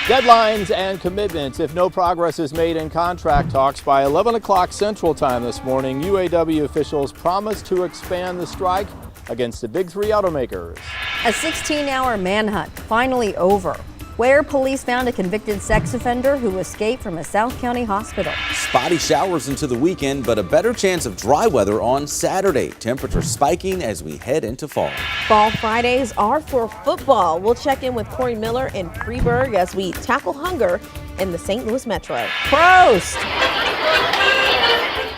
Deadlines and commitments. If no progress is made in contract talks by 11 o'clock Central Time this morning, UAW officials promise to expand the strike against the big three automakers. A 16-hour manhunt finally over, where police found a convicted sex offender who escaped from a South County hospital. Spotty showers into the weekend, but a better chance of dry weather on Saturday. Temperatures spiking as we head into fall. Fall Fridays are for football. We'll check in with Corey Miller in Freeburg as we tackle hunger in the St. Louis Metro. Prost!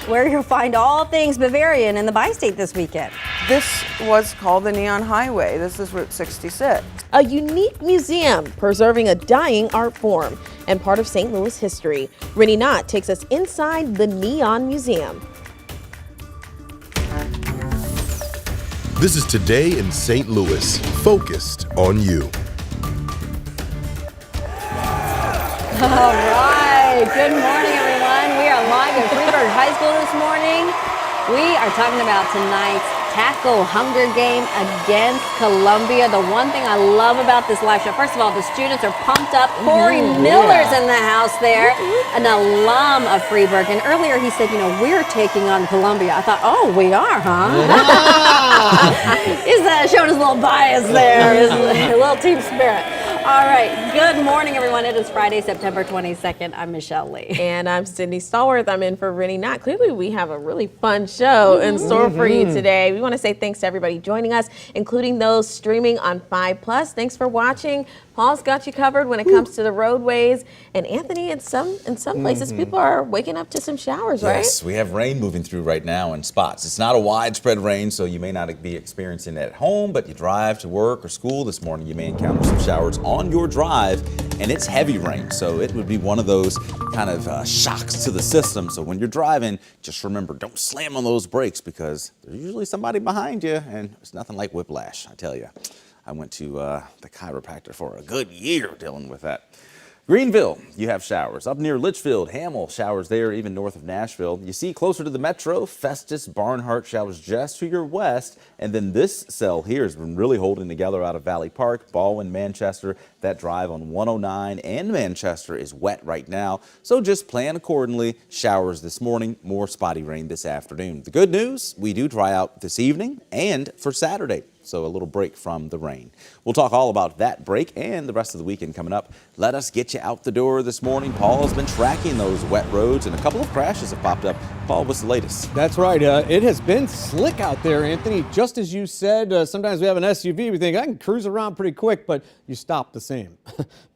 Where you'll find all things Bavarian in the Bi-State this weekend. This was called the Neon Highway. This is Route 66. A unique museum preserving a dying art form and part of St. Louis history. Rennie Knott takes us inside the Neon Museum. This is Today in St. Louis, focused on you. All right, good morning, everyone. We are live at Freeburg High School this morning. We are talking about tonight's Tackle Hunger game against Columbia. The one thing I love about this live show, first of all, the students are pumped up. Corey Miller's in the house there, an alum of Freeburg. And earlier he said, you know, we're taking on Columbia. I thought, oh, we are, huh? He's showing his little bias there, his little team spirit. All right, good morning, everyone. It is Friday, September 22nd. I'm Michelle Lee. And I'm Sydney Stallworth. I'm in for Rennie Knott. Clearly, we have a really fun show in store for you today. We want to say thanks to everybody joining us, including those streaming on 5+. Thanks for watching. Paul's got you covered when it comes to the roadways. And Anthony, in some places, people are waking up to some showers, right? Yes, we have rain moving through right now in spots. It's not a widespread rain, so you may not be experiencing it at home, but you drive to work or school this morning, you may encounter some showers on your drive, and it's heavy rain, so it would be one of those kind of shocks to the system. So when you're driving, just remember, don't slam on those brakes because there's usually somebody behind you, and it's nothing like whiplash, I tell you. I went to the chiropractor for a good year dealing with that. Greenville, you have showers. Up near Litchfield, Hamill, showers there, even north of Nashville. You see closer to the metro, Festus, Barnhart showers just to your west. And then this cell here has been really holding together out of Valley Park, Baldwin, Manchester. That drive on 109 and Manchester is wet right now. So just plan accordingly. Showers this morning, more spotty rain this afternoon. The good news, we do dry out this evening and for Saturday. So a little break from the rain. We'll talk all about that break and the rest of the weekend coming up. Let us get you out the door this morning. Paul has been tracking those wet roads and a couple of crashes have popped up. Paul, what's the latest? That's right. It has been slick out there, Anthony. Just as you said, sometimes we have an SUV, we think I can cruise around pretty quick, but you stop the same.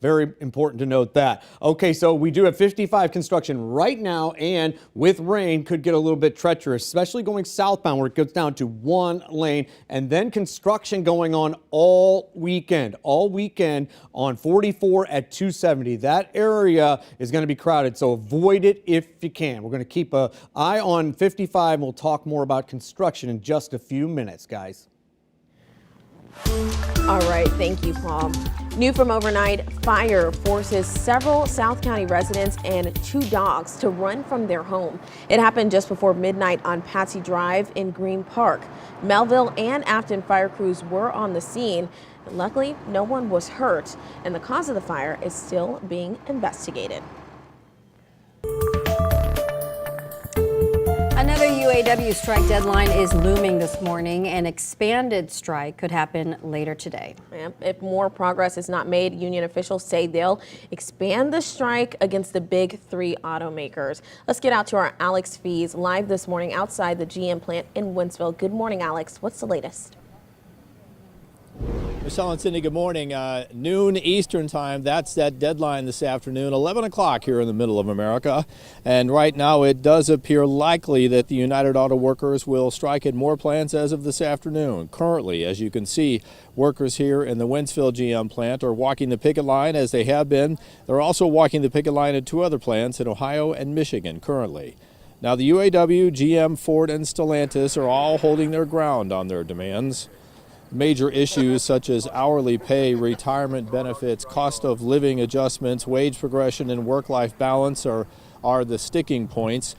Very important to note that. Okay, so we do have 55 construction right now, and with rain could get a little bit treacherous, especially going southbound where it goes down to one lane, and then construction going on all weekend on 44 at 270. That area is going to be crowded, so avoid it if you can. We're going to keep an eye on 55, and we'll talk more about construction in just a few minutes, guys. All right, thank you, Paul. New from overnight, fire forces several South County residents and 2 dogs to run from their home. It happened just before midnight on Patsy Drive in Green Park. Melville and Afton fire crews were on the scene. Luckily, no one was hurt, and the cause of the fire is still being investigated. Another UAW strike deadline is looming this morning. An expanded strike could happen later today. If more progress is not made, union officials say they'll expand the strike against the big 3 automakers. Let's get out to our Alex Fees live this morning outside the GM plant in Wentzville. Good morning, Alex. What's the latest? Michelle and Cindy, good morning. Noon Eastern time, that's that deadline this afternoon, 11 o'clock here in the middle of America. And right now it does appear likely that the United Auto Workers will strike at more plants as of this afternoon. Currently, as you can see, workers here in the Wentzville GM plant are walking the picket line as they have been. They're also walking the picket line at 2 other plants in Ohio and Michigan currently. Now the UAW, GM, Ford, and Stellantis are all holding their ground on their demands. Major issues such as hourly pay, retirement benefits, cost of living adjustments, wage progression, and work-life balance are the sticking points.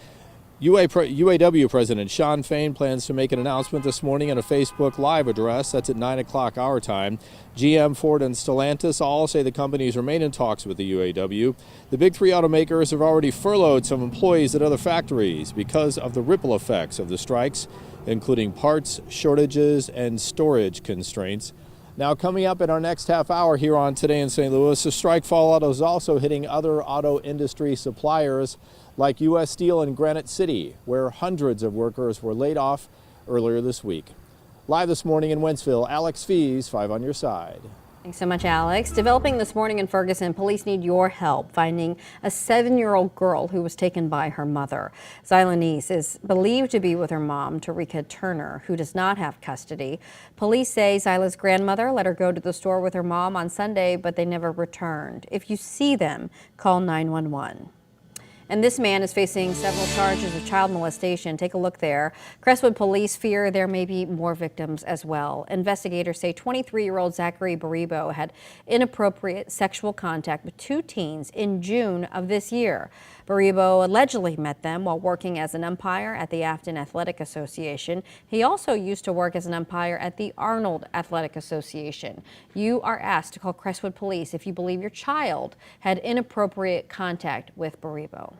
UAW President Shawn Fain plans to make an announcement this morning in a Facebook Live address. That's at 9 o'clock our time. GM, Ford, and Stellantis all say the companies remain in talks with the UAW. The big three automakers have already furloughed some employees at other factories because of the ripple effects of the strikes, including parts shortages and storage constraints. Now, coming up in our next half hour here on Today in St. Louis, the strike fallout is also hitting other auto industry suppliers like U.S. Steel in Granite City, where hundreds of workers were laid off earlier this week. Live this morning in Wentzville, Alex Fees, 5 on your side. Thanks so much, Alex. Developing this morning in Ferguson, police need your help finding a 7-year-old girl who was taken by her mother. Zyla Neese is believed to be with her mom, Tarika Turner, who does not have custody. Police say Zyla's grandmother let her go to the store with her mom on Sunday, but they never returned. If you see them, call 911. And this man is facing several charges of child molestation. Take a look there. Crestwood police fear there may be more victims as well. Investigators say 23-year-old Zachary Baribo had inappropriate sexual contact with 2 teens in June of this year. Baribo allegedly met them while working as an umpire at the Afton Athletic Association. He also used to work as an umpire at the Arnold Athletic Association. You are asked to call Crestwood Police if you believe your child had inappropriate contact with Baribo.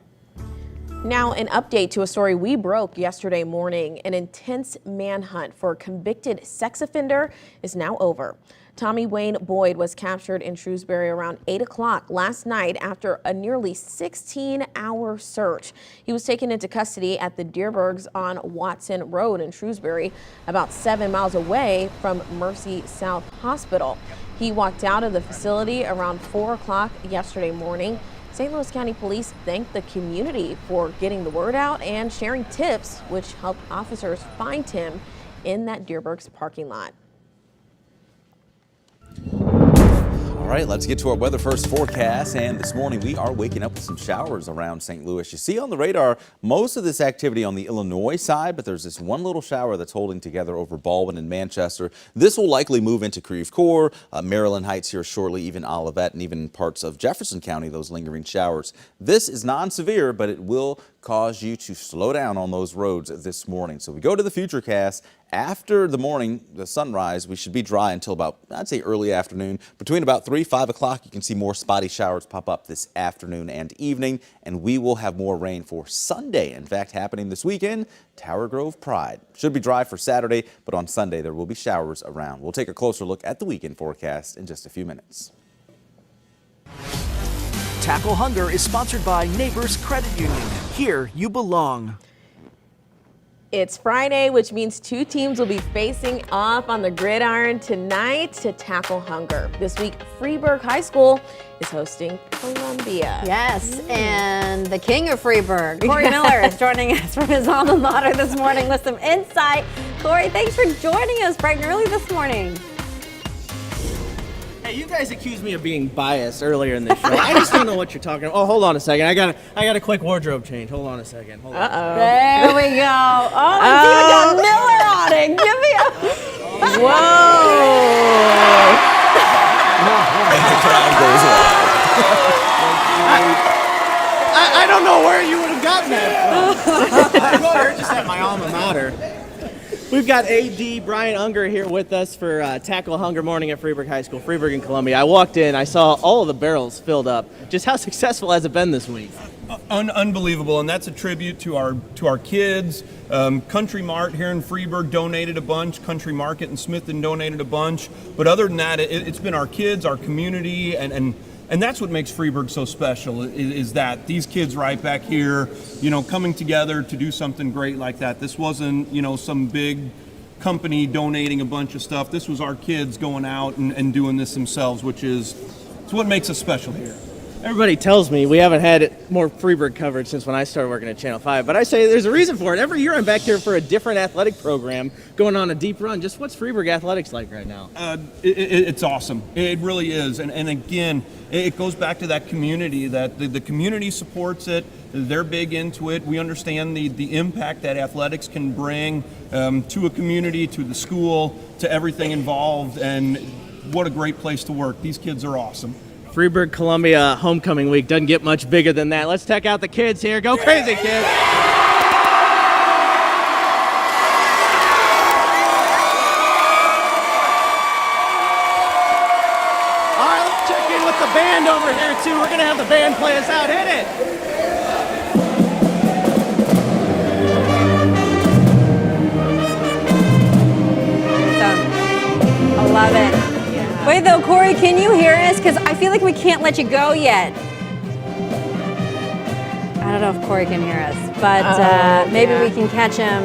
Now, an update to a story we broke yesterday morning. An intense manhunt for a convicted sex offender is now over. Tommy Wayne Boyd was captured in Shrewsbury around 8 o'clock last night after a nearly 16-hour search. He was taken into custody at the Deerbergs on Watson Road in Shrewsbury, about 7 miles away from Mercy South Hospital. He walked out of the facility around 4 o'clock yesterday morning. St. Louis County Police thanked the community for getting the word out and sharing tips, which helped officers find him in that Deerbergs parking lot. All right, let's get to our weather first forecast. And this morning we are waking up with some showers around St. Louis. You see on the radar most of this activity on the Illinois side, but there's this one little shower that's holding together over Baldwin and Manchester. This will likely move into Creve Coeur, Maryland Heights here shortly, even Olivet, and even parts of Jefferson County, those lingering showers. This is non-severe, but it will cause you to slow down on those roads this morning. So we go to the Futurecast. After the morning, the sunrise, we should be dry until about, I'd say, early afternoon. Between about 3, 5 o'clock, you can see more spotty showers pop up this afternoon and evening, and we will have more rain for Sunday. In fact, happening this weekend, Tower Grove Pride. Should be dry for Saturday, but on Sunday there will be showers around. We'll take a closer look at the weekend forecast in just a few minutes. Tackle Hunger is sponsored by Neighbors Credit Union. Here you belong. It's Friday, which means 2 teams will be facing off on the gridiron tonight to tackle hunger. This week, Freeburg High School is hosting Columbia. Yes, and the king of Freeburg, Corey Miller, is joining us from his alma mater this morning with some insight. Corey, thanks for joining us bright and early this morning. Hey, you guys accused me of being biased earlier in the show. I just don't know what you're talking about. Oh, hold on a second. I got a quick wardrobe change. Hold on a second. Hold on. There we go. Oh, it's even got Miller on it. Give me a... Whoa! And the crowd goes wild. I don't know where you would have gotten that from. You're just at my alma mater. We've got AD Brian Unger here with us for Tackle Hunger Morning at Freeburg High School, Freeburg and Columbia. I walked in, I saw all of the barrels filled up. Just how successful has it been this week? Unbelievable, and that's a tribute to our kids. Country Mart here in Freeburg donated a bunch. Country Market in Smithton donated a bunch. But other than that, it's been our kids, our community, and that's what makes Freeburg so special, is that these kids right back here, coming together to do something great like that. This wasn't, some big company donating a bunch of stuff. This was our kids going out and doing this themselves, which is what makes us special here. Everybody tells me we haven't had more Freeburg coverage since when I started working at Channel 5, but I say there's a reason for it. Every year I'm back here for a different athletic program, going on a deep run. Just what's Freeburg athletics like right now? It's awesome. It really is. And again, it goes back to that community, that the community supports it. They're big into it. We understand the impact that athletics can bring to a community, to the school, to everything involved. And what a great place to work. These kids are awesome. Freeburg Columbia homecoming week doesn't get much bigger than that. Let's check out the kids here. Go crazy, kids. got the band over here too. We're gonna have the band play us out. Hit it. I love it. Wait though, Corey, can you hear us? Because I feel like we can't let you go yet. I don't know if Corey can hear us, but maybe we can catch him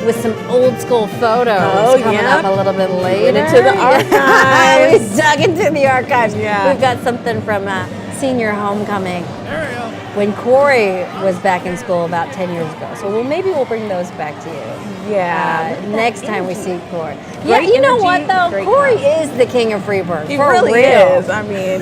with some old school photos coming up a little bit later. Went into the archives. We dug into the archives. Yeah. We've got something from senior homecoming. There we go. When Corey was back in school about 10 years ago. So maybe we'll bring those back to you. Yeah. Next time we see Corey. Yeah, Great you know energy, what though? great Corey crowd. is the king of Freeburg. He for really real. is. I mean,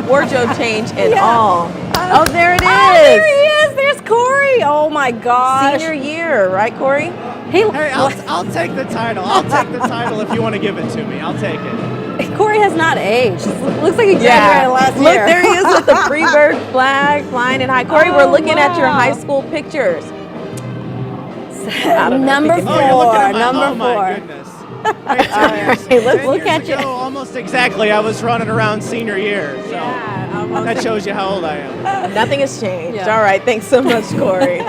wardrobe change and all. Oh, there it is. Oh, there he is. There's Corey. Oh my gosh. Senior year, right, Corey? Hey, I'll take the title. I'll take the title if you want to give it to me. I'll take it. Corey has not aged. Looks like he graduated last Look, year. there he is with the Freeburg flag flying in high. Corey, we're looking at your high school pictures. Number four. Oh, you're looking at my, Number oh my four. goodness. All right, let's look at you. Almost exactly. I was running around senior year. So that shows you how old I am. Nothing has changed. Yeah. All right. Thanks so much, Corey.